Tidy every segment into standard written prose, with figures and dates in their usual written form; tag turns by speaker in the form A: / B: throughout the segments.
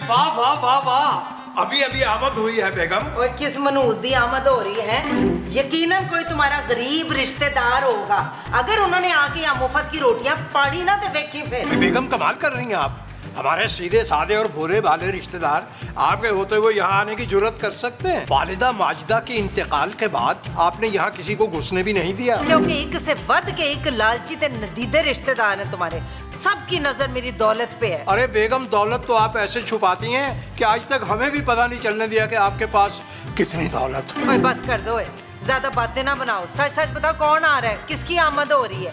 A: वाह वाह वाह वाह, अभी अभी आमद हुई है बेगम।
B: और किस मनूस दी आमद हो रही है? यकीनन कोई तुम्हारा गरीब रिश्तेदार होगा। अगर उन्होंने आके यहाँ मुफ्त की रोटियां पाड़ी ना तो वेखी फिर।
A: बेगम कमाल कर रही हैं आप। हमारे सीधे साधे और भोले भाले रिश्तेदार आपके होते हुए यहाँ आने की जुर्रत कर सकते हैं? वालिदा माजिदा के इंतकाल के बाद आपने यहाँ किसी को घुसने भी नहीं दिया।
B: क्योंकि एक से वध के एक लालची ते नदीदे रिश्तेदार हैं तुम्हारे। सबकी नजर मेरी दौलत पे है।
A: अरे बेगम, दौलत तो आप ऐसे छुपाती हैं कि आज तक हमें भी पता नहीं चलने दिया कि आपके पास कितनी दौलत है।
B: ओए बस कर दो, ज्यादा बातें ना बनाओ। सच सच बताओ कौन आ रहा है, किसकी आमद हो रही है?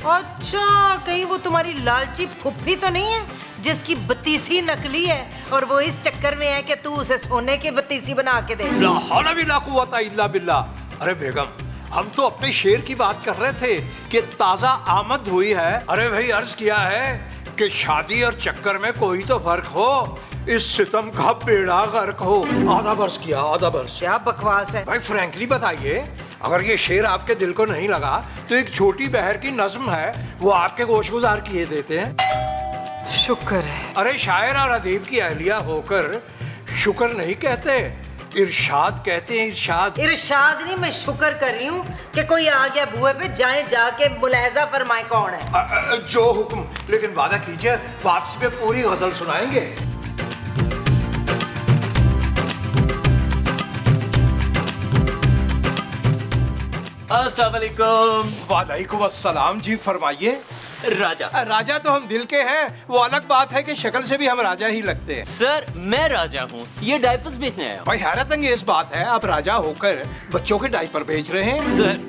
B: अच्छा, कहीं वो तुम्हारी लालची फुफ्फी तो नहीं है जिसकी बत्तीसी नकली है और वो इस चक्कर में है कि तू उसे सोने की बत्तीसी बना के दे?
A: ला हौला बिल्ला कुव्वता इल्ला बिल्लाह। अरे बेगम, हम तो अपने शेर की बात कर रहे थे कि ताजा आमद हुई है। अरे भाई, अर्ज किया है कि शादी और चक्कर में कोई तो फर्क हो, इस सितम का बेड़ा गर्क हो। आधा बरस किया, आधा बरस।
B: क्या बकवास है
A: भाई फ्रैंकली बताइए, अगर ये शेर आपके दिल को नहीं लगा तो एक छोटी बहर की नज्म है, वो आपके गोशगुजार किए देते हैं।
B: शुक्र है।
A: अरे शायर और अदीब की अहलिया होकर शुक्र नहीं कहते, इरशाद कहते हैं। इरशाद
B: इरशाद नहीं, मैं शुक्र कर रही हूँ कि कोई आ गया बुए पे। जाए जाके मुलाहजा फरमाए कौन है।
A: जो हुक्म, लेकिन वादा कीजिए वापसी पे पूरी गजल सुनाएंगे।
C: अस्सलाम वालेकुम।
A: वालेकुम अस्सलाम जी, फरमाइए।
C: राजा।
A: राजा तो हम दिल के हैं, वो अलग बात है कि शक्ल से भी हम राजा ही लगते हैं।
C: सर मैं राजा हूँ, ये डायपर्स बेचने आया हूँ।
A: भाई हैरत अंगेज बात है, आप राजा होकर बच्चों के डायपर बेच रहे हैं।
C: सर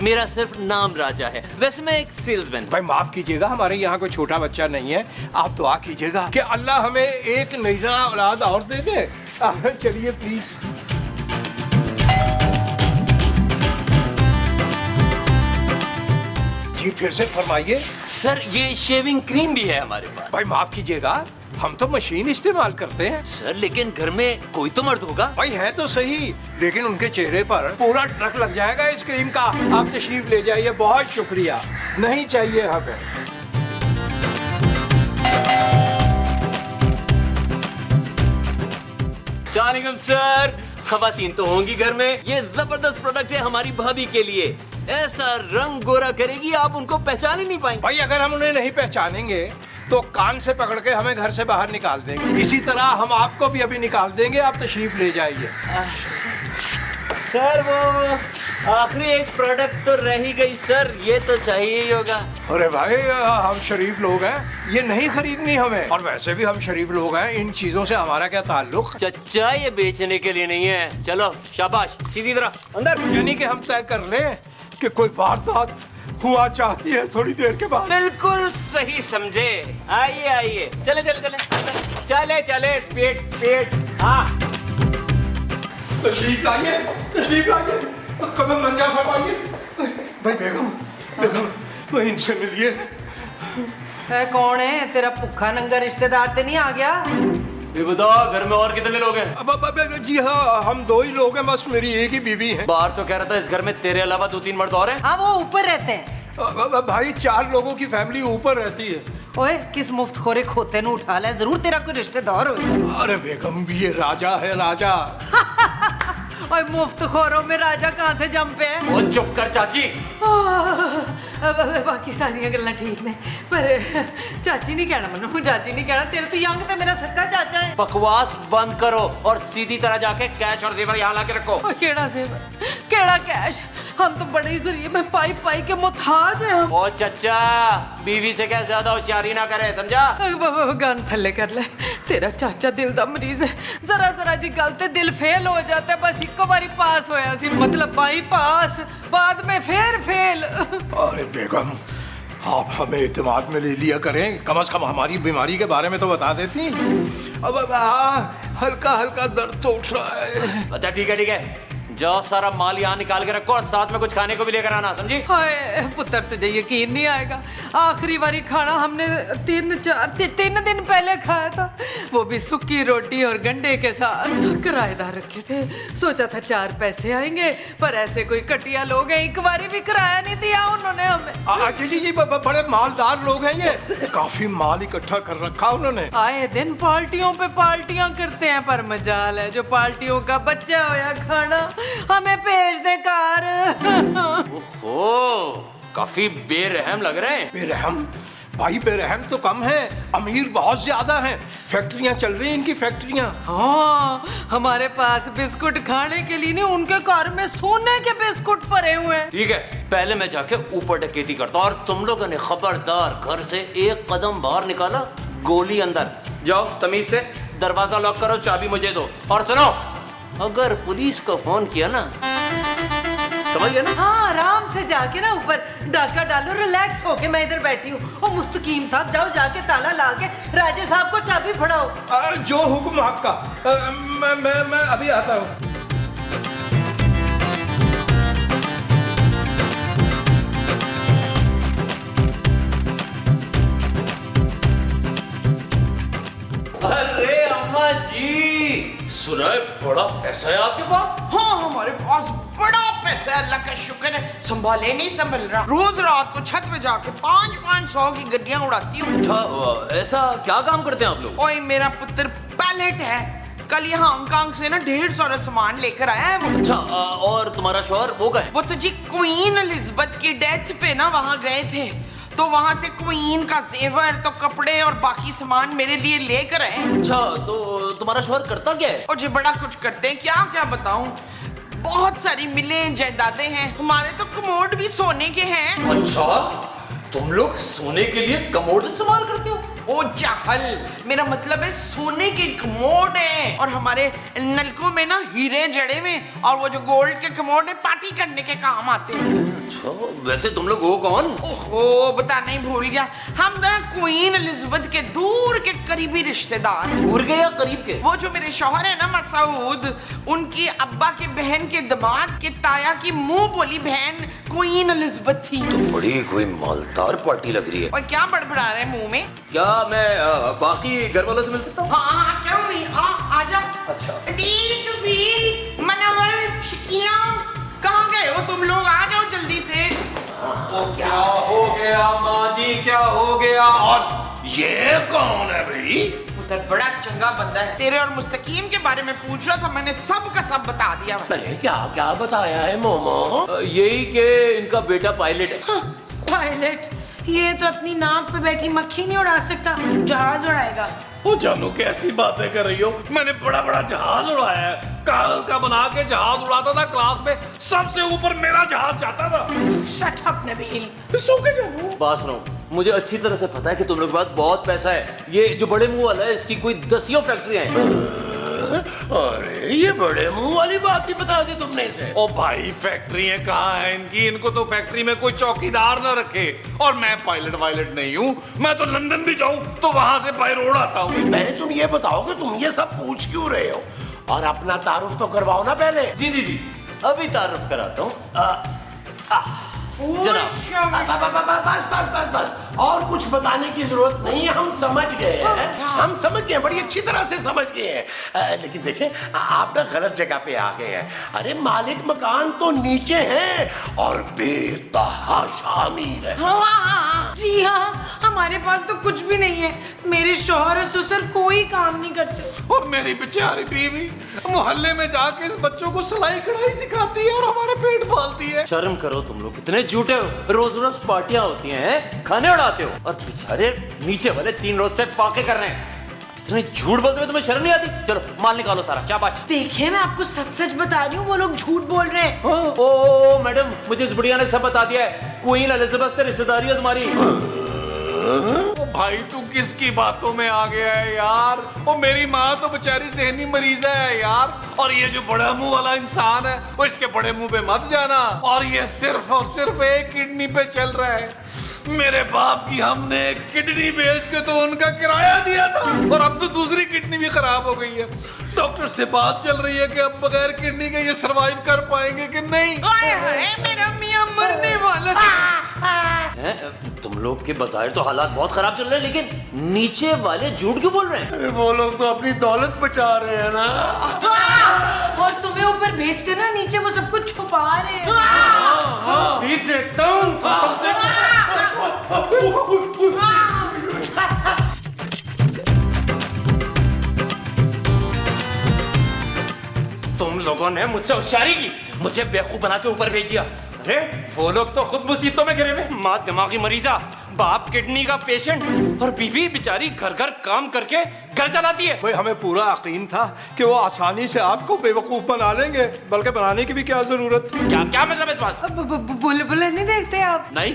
C: मेरा सिर्फ नाम राजा है, वैसे मैं एक सेल्समैन।
A: भाई माफ कीजिएगा, हमारे यहाँ कोई छोटा बच्चा नहीं है। आप दुआ कीजिएगा कि अल्लाह हमें एक नईजा औलाद और दे दे। चलिए प्लीज। जी फिर से फरमाइए।
C: सर ये शेविंग क्रीम भी है हमारे पास।
A: भाई माफ कीजिएगा, हम तो मशीन इस्तेमाल करते हैं।
C: सर लेकिन घर में कोई तो मर्द होगा।
A: भाई है तो सही, लेकिन उनके चेहरे पर पूरा ट्रक लग जाएगा इस क्रीम का। आप तशरीफ ले जाइए, बहुत शुक्रिया। नहीं चाहिए हमें।
C: अस्सलामुअलैकुम सर, खवातीन तो होंगी घर में। ये जबरदस्त प्रोडक्ट है हमारी भाभी के लिए, ऐसा रंग गोरा करेगी आप उनको पहचान ही नहीं पाएंगे।
A: भाई अगर हम उन्हें नहीं पहचानेंगे तो कान से पकड़ के हमें घर से बाहर निकाल देंगे। इसी तरह हम आपको भी अभी निकाल देंगे, आप तशरीफ ले जाइए।
C: सर वो आखिरी एक प्रोडक्ट तो रह ही गई सर, ये तो चाहिए ही होगा।
A: अरे भाई हम शरीफ लोग हैं, ये नहीं खरीदनी हमें। और वैसे भी हम शरीफ लोग हैं, इन चीजों से हमारा क्या ताल्लुक।
C: चच्चा ये बेचने के लिए नहीं है। चलो शाबाश, सीधी तरह अंदर।
A: यानी कि हम तय कर लें कि कोई वारदात हुआ चाहती है थोड़ी देर के बाद।
C: बिल्कुल सही समझे। आइए आइए, चले चले चले चले चले, स्पीड स्पीड। हाँ
A: तशरीफ लाइए, तशरीफ लाइए, कदम मंजा फरमाइए। भाई बेगम, बेगम मैं इनसे मिलिए।
B: है कौन है? तेरा भूखा नंगा रिश्तेदार ते नहीं आ गया?
C: ये बताओ घर में और कितने लोग हैं?
A: अब जी हाँ, हम दो ही लोग हैं, बस मेरी एक ही बीवी है।
C: बाहर तो कह रहा था इस घर में तेरे अलावा 2-3 मर्द और हैं।
B: हाँ वो ऊपर रहते हैं।
A: भाई 4 लोगों की फैमिली ऊपर रहती है।
B: ओए किस मुफ्त खोरे खोते ने उठा लिया, जरूर तेरा कोई रिश्तेदार हो।
A: अरे बेगम भी ये राजा है, राजा।
B: ओए मुफ्त खोरों में राजा कहाँ से जम पे है?
C: वो चुप कर चाची।
B: बाकी सारियां गल्लां ठीक ने, पर चाची नहीं कहना मनु, चाची नहीं कहना। तेरे तो यंग ते मेरा सक्का चाचा है।
C: बकवास बंद करो और सीधी तरह जाके कैश और जेवर यहाँ ला के रखो।
B: केड़ा जेवर, केड़ा कैश? हम तो बड़े ही गरीब हैं, पाई पाई के मुताज हैं हम।
C: ओ चच्चा, बीवी से क्या ज्यादा होशियारी ना करे, समझा?
B: गन थल्ले कर ले, तेरा चाचा दिल दा मरीज है। जरा जरा जी गल ते दिल फेल हो जाता है। बस इको बारी पास होया सी, मतलब बाई पास, बाद में फिर फेल।
A: अरे बेगम, आप हमें इत्मीनान में ले लिया करें, कम से कम हमारी बीमारी के बारे में तो बता देती। अब हल्का हल्का दर्द तो उठ रहा है।
C: अच्छा ठीक है, जाओ सारा माल यहाँ निकाल के रखो और साथ में कुछ खाने को भी लेकर आना, समझी?
B: हाय पुत्र, तुझे यकीन नहीं आएगा, आखिरी बारी खाना हमने 3 दिन पहले खाया था, वो भी सूखी रोटी और गंडे के साथ। किराएदार रखे थे, सोचा था 4 पैसे आएंगे, पर ऐसे कोई कटिया लोग हैं, एक बारी भी किराया नहीं दिया उन्होंने हमें।
A: जी बड़े मालदार लोग हैं ये, काफी माल इकट्ठा कर रखा उन्होंने।
B: आए दिन पार्टियों पे पार्टियां करते हैं, पर मजाल है जो पार्टियों का बच्चा होया खाना हमें भेज दे कार।
C: ओहो, काफी बेरहम लग रहे हैं।
A: बेरहम? भाई बेरहम तो कम है, अमीर बहुत ज्यादा हैं। फैक्ट्रियां चल रही हैं इनकी, फैक्ट्रियां।
B: हाँ, हमारे पास बिस्कुट खाने के लिए नहीं, उनके कार में सोने के बिस्कुट पड़े हुए हैं।
C: ठीक है, पहले मैं जाके ऊपर डकैती करता हूँ और तुम लोगों ने खबरदार घर से एक कदम बाहर निकाला, गोली अंदर। जाओ तमीज से दरवाजा लॉक करो, चाबी मुझे दो। और सुनो, अगर पुलिस को फोन किया ना, समझ गए ना?
B: हाँ, आराम से जाके ना ऊपर डाका डालो, रिलैक्स होके मैं इधर बैठी हूँ। और मुस्तकीम साहब जाओ जाके ताला ला के राजे साहब को चाबी फड़ाओ।
A: जो हुक्म आपका। मैं अभी आता हूँ।
C: अरे अम्मा जी, सुना है बड़ा पैसा है आपके पास?
D: हाँ, हमारे पास बड़ा पैसा है, अल्लाह का शुक्र है। संभाले नहीं संभल रहा, रोज रात को छत पे जाके 500 की गड्डियां उड़ाती हूँ।
C: अच्छा, ऐसा क्या काम करते हैं आप लोग?
D: ओए मेरा पुत्र पायलट है, कल यहाँ हांगकांग से ना 150 सारा सामान लेकर आया है वो।
C: अच्छा, और तुम्हारा शौहर वो गए?
D: वो तो जी क्वीन एलिजाबेथ की डेथ पे ना वहाँ गए थे, तो वहाँ से क्वीन का जेवर तो कपड़े और बाकी सामान मेरे लिए लेकर आए।
C: अच्छा, तो तुम्हारा शौहर करता क्या है?
D: और जी बड़ा कुछ करते हैं, क्या क्या बताऊं, बहुत सारी मिलें जायदादें हैं, हमारे तो कमोड भी सोने के हैं।
C: अच्छा, तुम लोग सोने के लिए कमोड इस्तेमाल करते हो?
D: ओ जाहल, मेरा मतलब है सोने के कमोड हैं, और हमारे नलकों में ना हीरे जड़े हुए, और वो जो गोल्ड के कमोड है पार्टी करने के काम आते हैं।
C: अच्छा, वैसे तुम लोग हो कौन?
D: ओहो, बताना ही भूल गया, हम ना क्वीन एलिजाबेथ के दूर के करीबी रिश्तेदार।
C: दूर के या करीब के?
D: वो जो मेरे शौहर है ना मसूद, उनकी अब्बा के बहन के दामाद के ताया की मुंह बोली बहन क्वीन एलिजाबेथ थी।
C: तो बड़ी कोई मालदार पार्टी लग रही है।
D: और क्या बड़बड़ा रहे मुंह में?
C: क्या मैं बाकी घर वालों से मिल सकता हूँ?
D: हाँ, क्यों नहीं, आजा।
C: अच्छा।
D: दिल, कफील, मनवर, शकीला, कहाँ गए हो तुम लोग? आ जाओ जल्दी से।
A: क्या हो गया माँ जी, क्या हो गया? और ये कौन है भाई?
D: उधर बड़ा चंगा बंदा है, तेरे और मुस्तकीम के बारे में पूछ रहा था, मैंने सब का सब बता दिया।
C: अरे क्या क्या बताया है मोमो? यही कि इनका बेटा पायलट है।
E: हाँ, पायलट, ये तो अपनी नाक पे बैठी मक्खी नहीं उड़ा सकता, जहाज उड़ाएगा।
F: ओ जानू, कैसी बातें कर रही हो? मैंने बड़ा बड़ा जहाज उड़ाया है, कागज का बना के जहाज उड़ाता था, क्लास में सबसे ऊपर मेरा जहाज जाता था।
E: Shut up Nabeel.
F: सो के जानू।
C: बात सुनो, मुझे अच्छी तरह से पता है कि तुम लोग के पास बहुत पैसा है। ये जो बड़े मुंह वाला है, इसकी कोई 10 फैक्ट्रियां हैं।
F: अरे ये बड़े मुंह वाली बात भी बता दी तुमने इसे। ओ भाई, फैक्ट्रियां कहाँ हैं इनकी? इनको तो फैक्ट्री में कोई चौकीदार न रखे। और मैं पायलट वायलट नहीं हूँ, मैं तो लंदन भी जाऊँ तो वहां से बाय रोड आता हूँ।
G: पहले तुम ये बताओ कि तुम ये सब पूछ क्यों रहे हो, और अपना तारुफ तो करवाओ ना पहले।
C: जी दीदी, अभी तारुफ कराता हूँ। जनाब,
G: बस बस बस बस, और कुछ बताने की जरूरत नहीं है, हम समझ गए हैं, हम समझ गए हैं, बड़ी अच्छी तरह से समझ गए हैं। लेकिन देखें, आप ना गलत जगह पे आ गए हैं। अरे मालिक मकान तो नीचे हैं और बेतहाशा अमीर है।
E: हाँ, जी हाँ, हमारे पास तो कुछ भी नहीं है, मेरे शौहर और ससुर कोई काम नहीं करते।
F: और मेरी बेचारी बीवी मोहल्ले में जाके इस बच्चों को सिलाई कढ़ाई सिखाती है और हमारे पेट पालती है।
C: शर्म करो तुम लोग, कितने झूठे हो। रोज रोज पार्टियां होती हैं, खाने उड़ाते हो, और बेचारे नीचे वाले 3 रोज से फाके कर रहे हैं। इतने झूठ बोलते हुए तुम्हें शर्म नहीं आती? चलो माल निकालो सारा, चाबाश।
E: देखिए, मैं आपको सच सच बता रही हूँ, वो लोग झूठ बोल रहे हैं।
C: ओ मैडम, मुझे इस बुढ़िया ने सब बता दिया है। क्वीन एलिजाबेथ से रिश्तेदारी है तुम्हारी।
F: ओ भाई, तू किसकी बातों में आ गया है यार? ओ मेरी माँ तो बेचारी ज़हनी मरीज है यार, और ये जो बड़ा मुंह वाला इंसान है, वो इसके बड़े मुंह पे मत जाना। और ये सिर्फ और सिर्फ एक किडनी पे चल रहा है। मेरे बाप की हमने किडनी बेच के तो उनका किराया दिया था और अब तो दूसरी किडनी भी खराब हो गई है। डॉक्टर से बात चल रही है कि अब बगैर किडनी के ये सरवाइव कर पाएंगे कि नहीं।
D: हाय हाय मेरा मियां मरने वाला था।
C: तुम लोग के बजाय तो हालात बहुत खराब चल रहे हैं, लेकिन नीचे वाले झूठ क्यों बोल रहे हैं?
G: अरे वो लोग तो अपनी दौलत बचा रहे हैं ना।
E: और तुम्हें ऊपर भेज कर ना नीचे वो सब कुछ छुपा रहे हैं।
C: भी देखता हूं तुम लोगों ने मुझसे होशियारी की, मुझे बेवकूफ बना के ऊपर भेज दिया। अरे वो लोग तो खुद मुसीबतों में घिरे हुए, माँ दिमागी मरीजा, बाप किडनी का पेशेंट और बीवी बेचारी घर घर काम करके घर चलाती है।
A: भाई हमें पूरा यकीन था कि वो आसानी से आपको बेवकूफ बना लेंगे, बल्कि बनाने की भी क्या जरूरत थी।
C: क्या क्या मतलब इस बात?
B: बुलबुले नहीं देखते आप?
C: नहीं।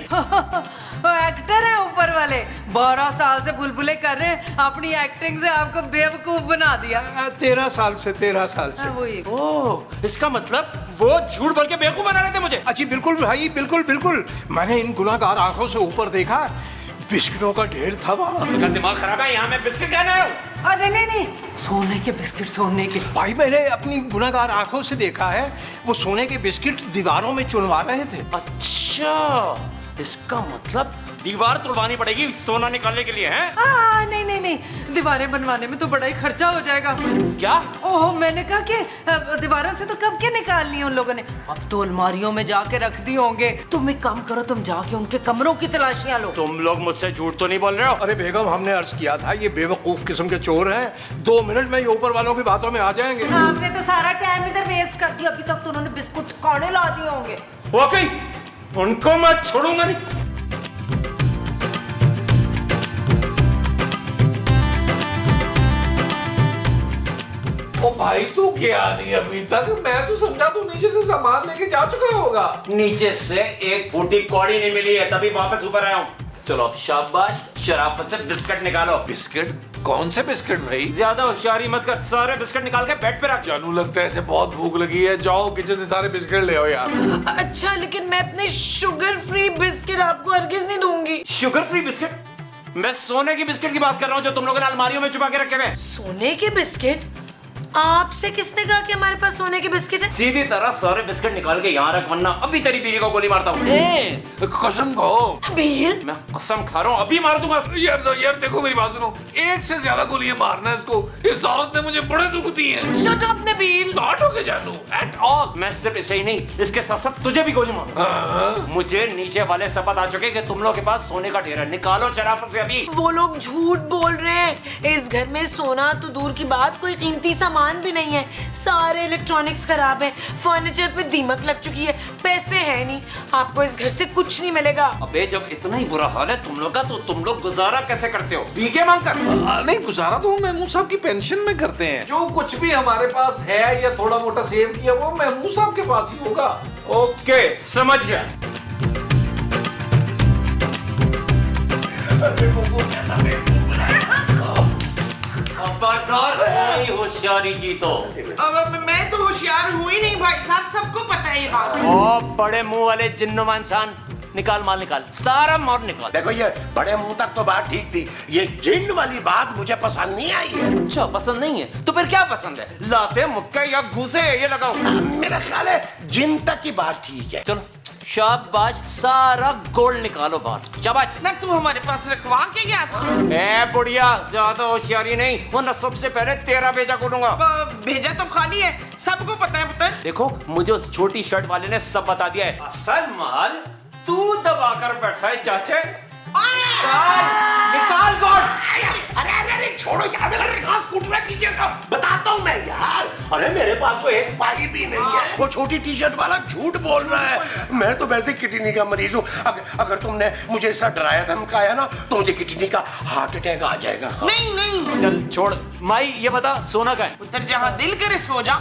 B: वो एक्टर है ऊपर वाले, 12 साल से बुलबुले कर रहे हैं, अपनी एक्टिंग से आपको बेवकूफ बना दिया।
A: 13 साल से 13 साल से।
B: वही।
C: ओह, इसका मतलब वो झूठ बोल के बेवकूफ बना रहे थे मुझे।
A: अच्छी बिल्कुल भाई, बिल्कुल बिल्कुल। मैंने इन गुनाहगार आंखों से ऊपर देखा, बिस्किटों का ढेर था वहाँ।
C: आपका दिमाग खराब है, यहाँ मैं बिस्किट खाना है।
B: अरे नहीं, सोने के बिस्किट, सोने के।
A: भाई मैंने अपनी गुनाहगार आंखों से देखा है, वो सोने के बिस्किट दीवारों में चुनवा रहे थे।
C: अच्छा, इसका मतलब दीवार तुड़वानी पड़ेगी सोना निकालने के लिए, हैं?
B: नहीं, दीवारें बनवाने में तो बड़ा ही खर्चा हो जाएगा।
C: क्या?
B: ओह, मैंने कहा कि दीवारों से तो कब के निकालनी है उन लोगों ने, अब तो अलमारियों में जाके रख दी होंगे। तुम एक काम करो, तुम जाके उनके कमरों की तलाशियां लो।
C: तुम लोग मुझसे झूठ तो नहीं बोल रहे हो?
A: अरे बेगम, हमने अर्ज किया था ये बेवकूफ किस्म के चोर हैं, 2 मिनट में ये ऊपर वालों की बातों में आ जाएंगे।
B: आपने तो सारा टाइम इधर वेस्ट कर दिया, अभी तक तो उन्होंने बिस्कुट कौड़े ला दिए होंगे।
C: वाकई उनको मैं छोड़ूंगा नहीं।
F: ओ भाई तू गया नहीं अभी तक, मैं तो समझा तू नीचे से सामान लेके जा चुका होगा।
C: नीचे से एक फूटी कौड़ी नहीं मिली है, तभी वापस ऊपर आया हूँ। चलो शाबाश, शराफत से बिस्किट निकालो।
F: बिस्किट? कौन से बिस्किट भाई?
C: ज्यादा होशियारी मत कर, सारे बिस्किट निकाल के बेड पे रख।
F: जानू लगता है ऐसे बहुत भूख लगी है, जाओ किचन से सारे बिस्किट ले आओ यार।
E: अच्छा, लेकिन मैं अपने शुगर फ्री बिस्किट आपको हरगिज नहीं दूंगी।
C: Sugar free biscuit? मैं सोने की बिस्किट की बात कर रहा हूँ जो तुम लोगों ने अलमारियों में छुपा के रखे हुए।
E: सोने के बिस्किट? आपसे किसने कहा कि हमारे पास सोने के बिस्किट है?
C: सीधी तरह सारे बिस्किट निकाल के यहाँ रख, वरना अभी तेरी बीवी को गोली मारता हूँ।
F: कसम खाओ।
E: बील,
C: मैं कसम खा रहा हूँ, अभी मार दूंगा।
F: यार देखो मेरी बात सुनो, एक से ज्यादा गोलियां मारना है इसको। इस औरत ने मुझे बड़े दुख दिए हैं।
E: Shut up Nabeel.
F: Not okay जानू एट ऑल।
C: मैं सिर्फ इसे ही नहीं, इसके साथ साथ तुझे भी गोली मारूंगा। मुझे नीचे वाले सब बता चुके कि तुम लोग के पास सोने का ढेर है, निकालो शराफत से अभी।
E: वो लोग झूठ बोल रहे हैं, इस घर में सोना तो दूर की बात, कोई कीमती सामान भी नहीं है, सारे इलेक्ट्रॉनिक्स खराब हैं, फर्नीचर पे दीमक लग चुकी है, पैसे हैं नहीं, आपको इस घर से कुछ नहीं मिलेगा।
C: अबे जब इतना ही बुरा हाल है तुम लोग का, तो तुम लोग गुजारा कैसे करते हो? भीखे मांगकर?
F: नहीं, गुजारा तो हम महमूद साहब की पेंशन में करते हैं। जो कुछ भी हमारे पास है या थोड़ा मोटा सेव किया वो महमूद साहब के पास ही होगा।
C: ओके, समझ गया। खबरदार कोई होशियारी की तो।
D: अब मैं तो होशियार हुई नहीं भाई साहब, सबको पता है ये बात।
C: ओ बड़े मुंह वाले जिन्नुमा इंसान, निकाल माल निकाल, सारा माल निकाल।
G: देखो ये बड़े मुंह तक तो बात ठीक थी, ये जिन वाली बात मुझे पसंद नहीं आई है।
C: अच्छा, पसंद नहीं है तो फिर क्या पसंद है? लाते मुक्के या घूसे ये लगाओ।
G: मेरा ख्याल है जिन तक की बात ठीक है।
C: चलो शाबाश, सारा गोल्ड निकालो बाहर, शाबाश।
D: मैं तू हमारे पास रखवा के गया था।
C: ए बुढ़िया, ज्यादा होशियारी नहीं, वरना सबसे पहले तेरा भेजा खोलूंगा।
D: भेजा तो खाली है, सबको पता है पुत्र।
C: देखो मुझे उस छोटी शर्ट वाले ने सब बता दिया है। असल माल तू दबाकर बैठा है चाचे। निकाल गोल्ड।
G: अरे छोड़ो यार, मेरा सांस फूट रहा है पीछे का, बताता हूँ मैं यार। अरे मेरे पास तो एक पाई भी नहीं है। वो छोटी टी शर्ट वाला झूठ बोल रहा है। मैं तो वैसे किडनी का मरीज हूँ। अगर तुमने मुझे ऐसा डराया धमकाया ना तो मुझे किडनी का हार्ट अटैक आ जाएगा।
D: नहीं,
C: चल छोड़। माई ये बता, सोना का है?
D: पुत्र जहाँ दिल करे सो जा।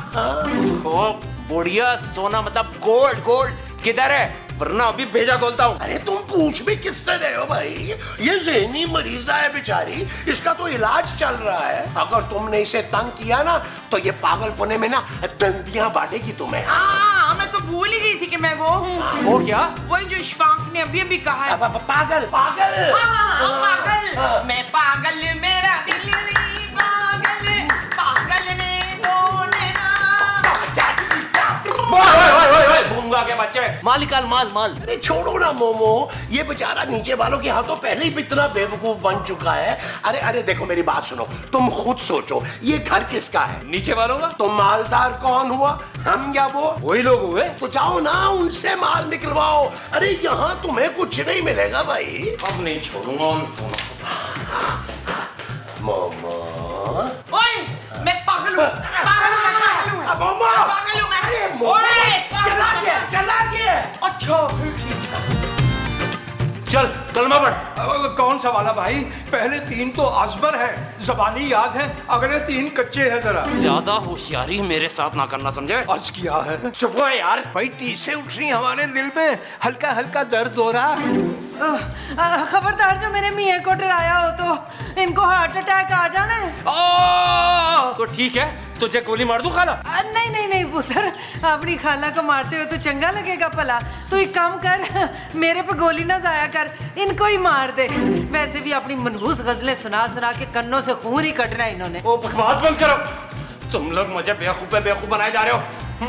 C: ओ बुढ़िया, सोना मतलब गोल्ड। गोल्ड किधर है? वरना अभी भेजा खोलता हूँ।
G: अरे तुम पूछ भी किससे रहे हो भाई? ये ज़हनी मरीजा है बेचारी, इसका तो इलाज चल रहा है। अगर तुमने इसे तंग किया ना तो ये पागलपने में ना दंदियां बांटेगी तुम्हें।
D: हाँ, मैं तो भूल ही गई थी कि मैं वो हूँ।
C: वो क्या?
D: वही जो इशफाक ने अभी अभी कहा है।
G: पागल पागल।
D: पागल, मैं पागल, मेरा दिल भी पागल, पागल ने ढूंढना।
C: भूंगा के बच्चे, माल निकाल, माल।
G: अरे छोड़ो ना मोमो, ये बेचारा नीचे वालों के हाथों पहले ही इतना बेवकूफ बन चुका है। अरे देखो मेरी बात सुनो, तुम खुद सोचो ये घर किसका है?
C: नीचे वालों का?
G: तो मालदार कौन हुआ, हम या वो?
C: वही लोग हुए।
G: तो जाओ ना उनसे माल निकलवाओ। अरे यहाँ तुम्हें कुछ नहीं मिलेगा भाई।
C: अब नहीं छोड़ूंगा
G: मोमो
D: ओए, मैं पागल हूँ,
G: मोमो
D: पागल हूँ मैं।
G: अरे मोमो चला गया।
D: अच्छा फिर ठीक है।
C: चल कलमा पढ़।
A: कौन सा वाला भाई? पहले 3 तो अजबर है, जबानी याद है, अगले 3 कच्चे हैं जरा।
C: ज्यादा होशियारी मेरे साथ ना करना, समझे?
A: अर्ज किया है।
C: चुप हो यार।
A: भाई टीसे उठ रही हमारे दिल में, हल्का हल्का दर्द हो रहा है।
B: खबरदार जो मेरे मियाँ को डराया हो तो इनको हार्ट अटैक आ जाना है।
C: तो ठीक है, तुझे गोली मार दूं खाला?
B: नहीं पुत्र, अपनी खाला को मारते हुए तो चंगा लगेगा भला। तो एक काम कर, मेरे पे गोली ना जाया कर, इनको ही मार दे। वैसे भी अपनी मनहूस गजलें सुना सुना के कन्नों से खून ही कटना इन्होंने।
C: ओ बकवास बंद करो। तुम लोग मुझे बेवकूफ बनाए जा रहे हो।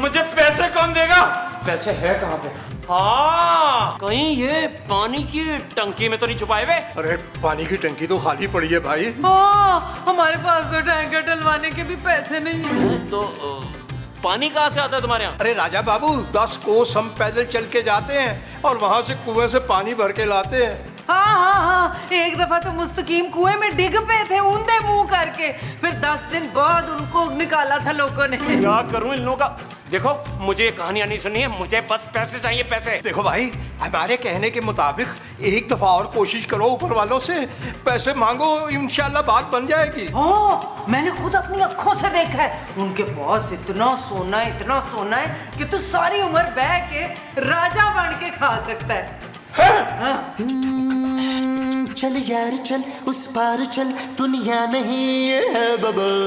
C: मुझे पैसे कौन देगा? पैसे है कहाँ पे? हाँ, कहीं ये पानी की टंकी में तो नहीं छुपाए हुए?
A: अरे पानी की टंकी तो खाली पड़ी है भाई।
B: हाँ, हमारे पास तो टैंकर डलवाने के भी पैसे नहीं है।
C: तो पानी कहाँ से आता है तुम्हारे यहाँ?
A: अरे राजा बाबू, 10 कोस हम पैदल चल के जाते हैं और वहां से कुएं से पानी भर के लाते हैं।
B: हाँ, एक दफा तो मुस्तकीम कुएं में डिग पे थे ऊंधे मुंह करके, फिर 10 दिन बाद उनको निकाला था लोगों ने।
C: क्या करूं इन लोगों का? देखो, मुझे ये कहानियां नहीं सुननी है, मुझे बस पैसे चाहिए, पैसे।
A: देखो भाई, हमारे कहने के मुताबिक एक दफा और कोशिश करो ऊपर वालों से, पैसे मांगो, इंशाल्लाह बात बन जाएगी।
B: हाँ, मैंने खुद अपनी आंखों से देखा है, उनके पास इतना सोना है कि तू सारी उम्र बह के राजा बन के खा सकता है।
H: चल यार चल, उस पार चल, दुनिया नहीं ये है बबल।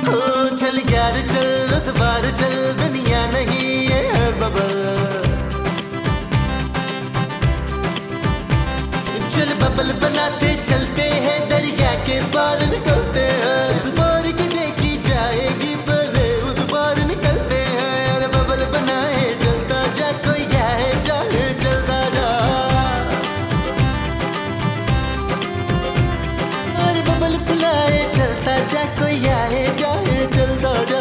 H: हो चल यार चल, उस पार चल, दुनिया नहीं ये है बबल। चल बबल बनाते चलते हैं, दरिया के पार निकलते हैं। इस पार की देखी जाएगी पहले, उस पार निकलते हैं। अरे बबल बनाए चलता जा, कोई जाए जाए चलता जा। अरे बबल बुलाए चलता जा, कोई आए जाए चलता जा।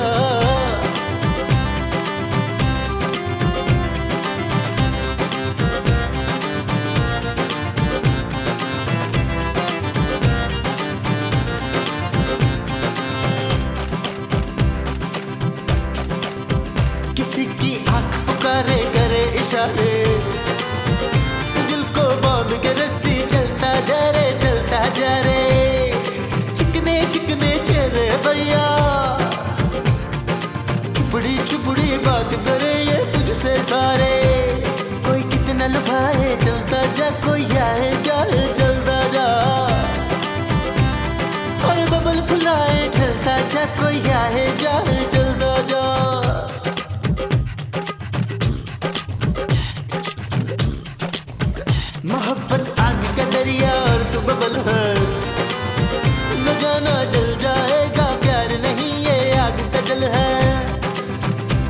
H: किसी की आंख पुकारे करे इशारे, दिल को बांध के रस्सी चलता जा रे, चलता जा रे। चिकने चिकने चेहरे भैया, चुपड़ी चुपड़ी बात करे ये तुझसे सारे। कोई कितना लुभाए चलता जा, कोई आए जाए चलता जा। और बबल फुलाए चलता जा, कोई आए जाए चलता जा। मोहब्बत आग का दरिया और तू बबल है, न जाना जल जाएगा, प्यार नहीं ये आग का जल है।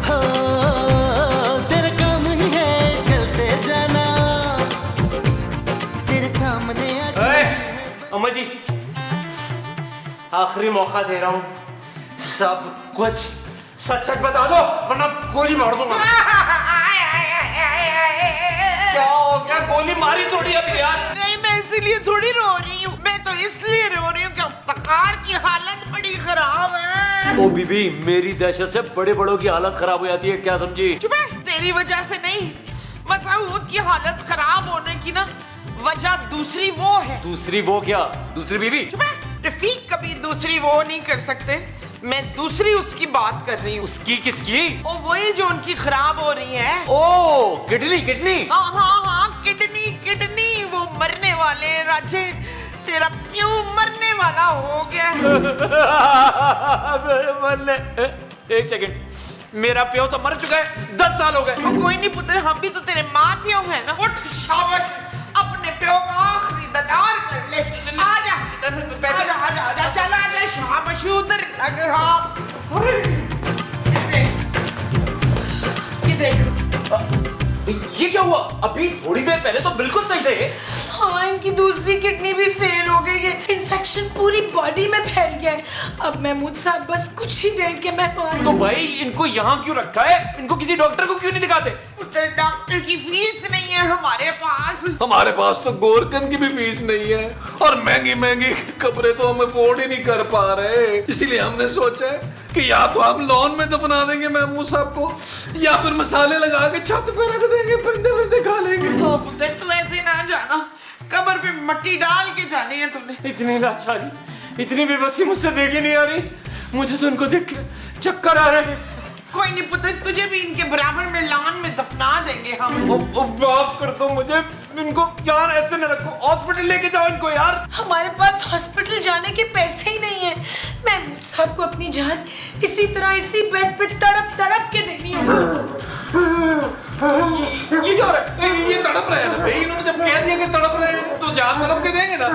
H: हाँ, तेरा काम ही है चलते जाना, तेरे सामने
C: अम्मा जी, आखिरी मौका दे रहा हूँ, सब कुछ सच सच बता दो वरना गोली मार दूंगा। क्या हो गया? गोली मारी थोड़ी अभी यार।
D: नहीं, मैं इसीलिए थोड़ी रो रही हूँ, मैं तो इसलिए रो रही हूँ कि अफ्तार की हालत बड़ी खराब है।
C: ओ बीबी, मेरी दहशत से बड़े बड़ों की हालत खराब हो जाती है, क्या समझी?
D: चुप है, तेरी वजह से नहीं, मसऊद की हालत खराब होने की ना वजह दूसरी वो है।
C: दूसरी वो क्या? दूसरी बीवी?
D: चुप है, रफीक कभी दूसरी वो नहीं कर सकते, मैं दूसरी उसकी बात कर रही हूँ।
C: उसकी किसकी?
D: ओ वही जो उनकी खराब हो रही है।
C: ओ किडनी किडनी।
D: हाँ हाँ हाँ, किडनी किडनी, वो मरने वाले राजे, तेरा प्यू मरने वाला हो गया।
C: मरने, एक सेकंड, मेरा प्यो तो मर चुका है, 10 साल हो गए।
D: कोई नहीं पुत्र, हम भी तो तेरे माँ प्यो है ना। उठ शाबाश, अपने प्यो का आखिरी दीदार कर ले। आजा
C: पैसे,
D: आजा आजा आजा, चल आजा, शाबाश, उधर लग। हाँ ये देख,
C: ये क्या हुआ? अभी थोड़ी देर पहले तो बिल्कुल सही थे।
E: हाँ, इनकी दूसरी किडनी भी फेल हो गई है। इन्फेक्शन पूरी बॉडी में फैल गया है। अब महमूद साहब बस कुछ ही देर के मेहमान।
C: तो भाई इनको यहाँ क्यों रखा है? इनको किसी डॉक्टर को क्यों नहीं दिखाते?
D: पुत्र डॉक्टर की फीस नहीं है हमारे पास।
F: हमारे पास तो गोरकन की भी फीस नहीं है, और महंगी महंगी कब्रें तो हम अफोर्ड ही नहीं कर पा रहे। इसीलिए हमने सोचा है कि या तो हम लॉन में दफना देंगे महमूद साहब को, या फिर मसाले लगा के छत पे रख देंगे, परिंदे परिंदे खा लेंगे।
D: पुत्र तू ऐसे ना जाना, कब्र पे मिट्टी डाल के जानी है तूने।
C: इतनी लाचारी, इतनी बेबसी मुझसे देखी नहीं आ रही। मुझे तो इनको देख के चक्कर आ रहे हैं।
D: कोई नहीं पुत्र, तुझे भी इनके बराबर में लॉन में दफना देंगे हम।
C: माफ कर दो मुझे, इनको यार ऐसे न रखो, हॉस्पिटल लेके जाओ इनको यार।
E: हमारे पास हॉस्पिटल जाने के पैसे ही नहीं है। महमूद साहब को अपनी जान इसी तरह इसी बेड पे तड़प तड़प के देनी है।
C: ये क्या हो रहा है? ये तड़प रहे हैं भाई, इन्होंने जब कह दिया कि तड़प रहे हैं तो जान तड़प के देंगे ना।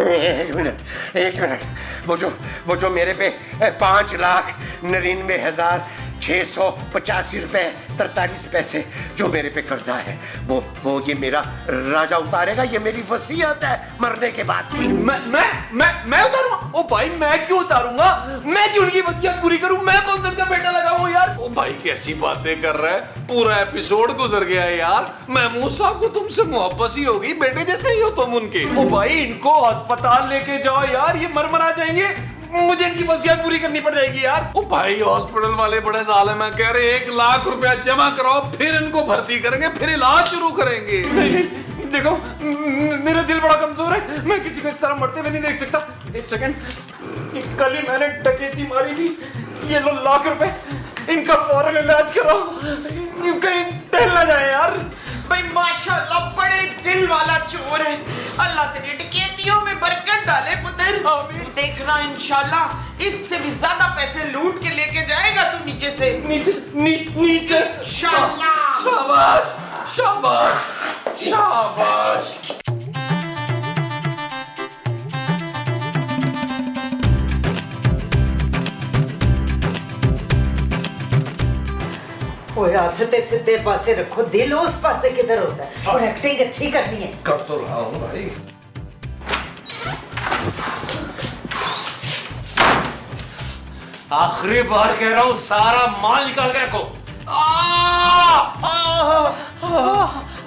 G: एक मिनट, वो जो मेरे पे 5,99,685 रुपए 43 पैसे जो मेरे पे कर्जा है, वो ये मेरा राजा उतारेगा। ये मेरी वसीयत है मरने के बाद की।
C: मैं उतारूंगा? ओ भाई मैं क्यों उतारूंगा? मैं क्यों उनकी वसीयत पूरी करूं? मैं कौन सा उनका बेटा लगाऊं यार?
F: ओ भाई कैसी बातें कर रहा है, पूरा एपिसोड गुजर गया है यार। महमूद साहब को तुमसे मोहब्बत ही होगी, बेटे जैसे ही हो तुम उनके।
C: ओ भाई इनको अस्पताल लेके जाओ यार, ये मर जाएंगे, मुझे इनकी वसीयत पूरी करनी पड़ जाएगी यार।
F: ओ भाई हॉस्पिटल वाले बड़े जालिम हैं, कह रहे 1 लाख रुपया जमा कराओ, फिर इनको भर्ती करेंगे, फिर इलाज शुरू करेंगे।
C: नहीं, देखो मेरा दिल बड़ा कमजोर है, मैं किसी को इस तरह मरते हुए नहीं देख सकता। एक सेकंड, कल ही मैंने डकैती मारी थी, ये लो लाख रुपए, इनका फौरन इलाज करो, कहीं टहल ना जाए यार।
D: भाई माशाल्लाह बड़े दिल वाला चोर है। अल्लाह तेरी डकैतियों में बरकत डाले पुत्र।
C: आमीन।
D: तू देखना इंशाल्लाह इससे भी ज्यादा पैसे लूट के लेके जाएगा तू नीचे से।
C: नीचे
D: इंशाल्लाह।
F: शाबाश शाबाश शाबाश।
B: ओए हाथ ते सीधे पासे रखो, दिल उस पासे किधर होता है, और एक्टिंग अच्छी करनी है।
F: कर तो रहा हूँ भाई।
C: आखिरी बार कह रहा हूँ, सारा माल निकाल के रखो।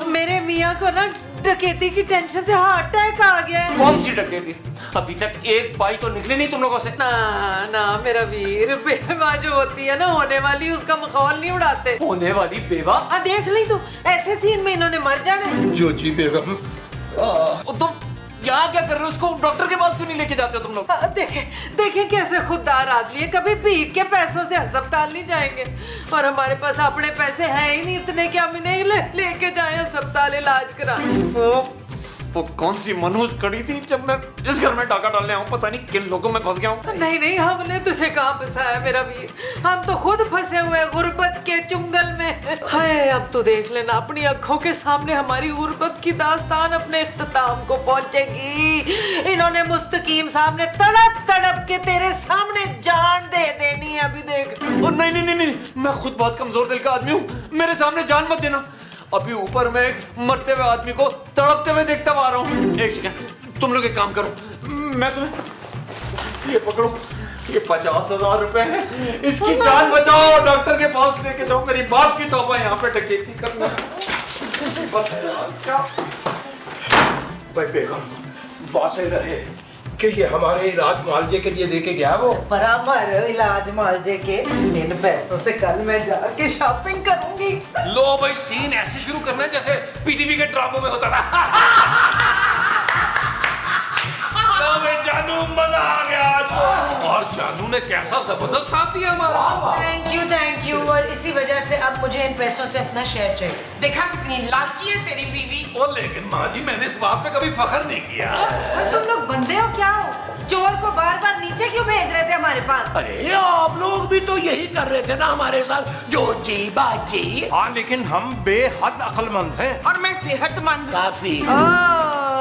B: मेरे मियाँ को ना डकैती की टेंशन से हार्ट अटैक आ गया है।
C: कौन सी डकैती? अभी तक एक पाई तो निकली नहीं तुम लोगों से।
B: ना ना मेरा वीर, बेवा जो होती है ना होने वाली, उसका मखौल नहीं उड़ाते।
C: होने वाली बेवा?
B: हाँ देख ली तू, ऐसे सीन में इन्होंने मर जाना है।
F: जो जी बेगम,
C: तुम यहाँ क्या कर रहे हो? उसको डॉक्टर के पास क्यों नहीं लेके जाते हो तुम लोग?
B: देखें कैसे खुददार आदमी है, कभी भीख के पैसों से अस्पताल नहीं जाएंगे, और हमारे पास अपने पैसे हैं ही नहीं इतने कि हम इन्हें लेके जाएं अस्पताल इलाज कराने।
C: वो कौन सी मनहूस कड़ी थी जब मैं इस घर में डाका डालने आऊं, पता नहीं किन लोगों में फंस गया हूं।
B: नहीं हमने तुझे कहाँ फंसाया मेरा वीर, हम तो खुद फंसे हुए गुर्बत के चुंगल में। हाय अब तो देख लेना, अपनी आंखों के सामने हमारी गुर्बत की दास्तान अपने इख्तिताम को पहुंचेगी। इन्होंने मुस्तकीम साहब ने तड़प तड़प के तेरे सामने जान दे देनी है, अभी देख।
C: नहीं, मैं खुद बहुत कमजोर दिल का आदमी हूँ, मेरे सामने जान मत देना। अभी ऊपर मैं एक मरते हुए आदमी को तड़पते हुए देखता आ रहा हूँ। एक सेकंड, तुम लोग एक काम करो, मैं तुम्हें ये पकड़ो, ये 50,000 रुपए है, इसकी जान बचाओ, डॉक्टर के पास लेके जाओ। मेरी बाप की तौबा, यहाँ पे डकैती करना क्या?
A: भाई बेगम वासे रहे कि ये हमारे इलाज मुआवजे के लिए देके गया वो।
B: पर हमारे इलाज मुआवजे के इन पैसों से कल मैं जाके शॉपिंग करूंगी।
F: लो भाई सीन ऐसे शुरू करना है जैसे पीटीवी के ड्रामों में होता था। लो अबे जानू मजा आ गया आज तो। और जानू ने कैसा जबरदस्त साथ दिया हमारा।
E: Thank you. और इसी वजह से अब मुझे इन पैसों से अपना शेयर चाहिए।
D: देखा कितनी लालची है तेरी बीवी।
F: ओ लेकिन माँ जी मैंने इस बात पे कभी फख्र नहीं किया।
B: और तुम लोग बंदे हो क्या हो? चोर को बार बार नीचे क्यों भेज रहे थे हमारे पास?
G: अरे आप लोग भी तो यही कर रहे थे ना हमारे साथ, जो जी बाजी।
A: हाँ लेकिन हम बेहद अक्लमंद हैं।
D: और मैं सेहतमंद।
G: काफी।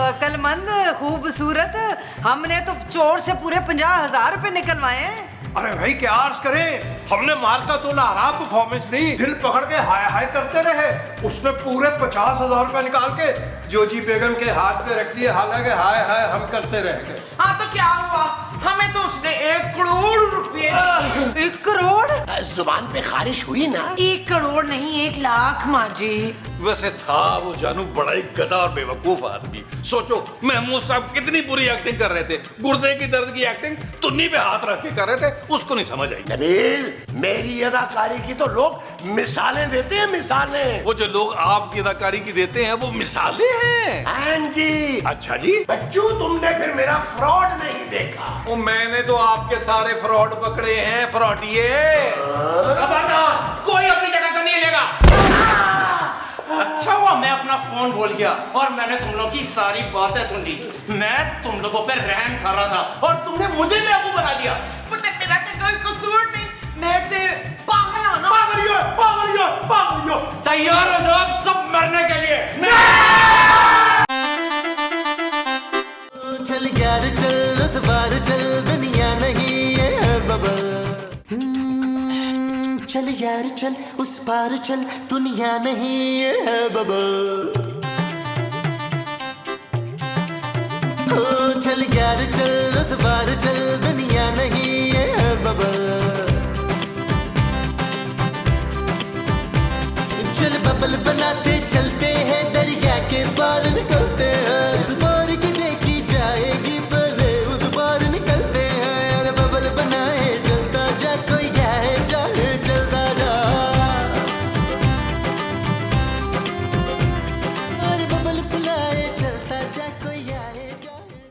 B: अकलमंद, खूबसूरत। हमने तो चोर से पूरे 50,000 रुपए निकलवाए हैं।
A: अरे भाई क्या अर्ज करें, हमने माल का तोला आराम परफॉर्मेंस दी, दिल पकड़ के हाय हाय करते रहे। उसने पूरे 50,000 रुपए निकाल के जोजी बेगम के हाथ में रख दिए, हालांकि हाय हाय हम करते रह गए।
D: हाँ तो क्या हुआ, हमें तो उसने 1 करोड़ रुपए।
B: 1 करोड़?
G: जुबान पे खारिश हुई ना।
E: 1 करोड़ नहीं 1 लाख माँ जी।
F: वैसे था वो जानू बड़ा ही गधा और बेवकूफ आदमी। सोचो महमूद साहब कितनी बुरी एक्टिंग कर रहे थे, गुर्दे की दर्द की एक्टिंग तुन्नी पे हाथ रख के कर रहे थे, उसको नहीं समझ आई।
G: नबील, मेरी अदाकारी की तो लोग मिसालें देते हैं, मिसालें।
F: वो जो लोग आपकी अदाकारी की देते हैं वो मिसालें हैं।
G: हाँ जी।
F: अच्छा जी।
G: बच्चू तुमने फिर मेरा फ्रॉड नहीं देखा।
F: वो मैंने तो आपके सारे फ्रॉड पकड़े हैं, फ्रॉडिये।
C: खबरदार, कोई अपनी जगह से नहीं लेगा। अच्छा हुआ मैं अपना फोन भूल गया और मैंने तुम लोगों की सारी बातें सुन ली। मैं तुम लोगों पे रहम कर रहा था और तुमने मुझे बेवकूफ बना दिया।
D: पता मेरा तो कोई कसूर नहीं, मैं ते पागल हूं ना।
G: पागलियो।
C: तैयार हो जाओ अब सब मरने के लिए।
H: चल यार चल, उस बार चल, दुनिया नहीं है बबल। चल यार चल, उस पार चल, दुनिया नहीं है बबल।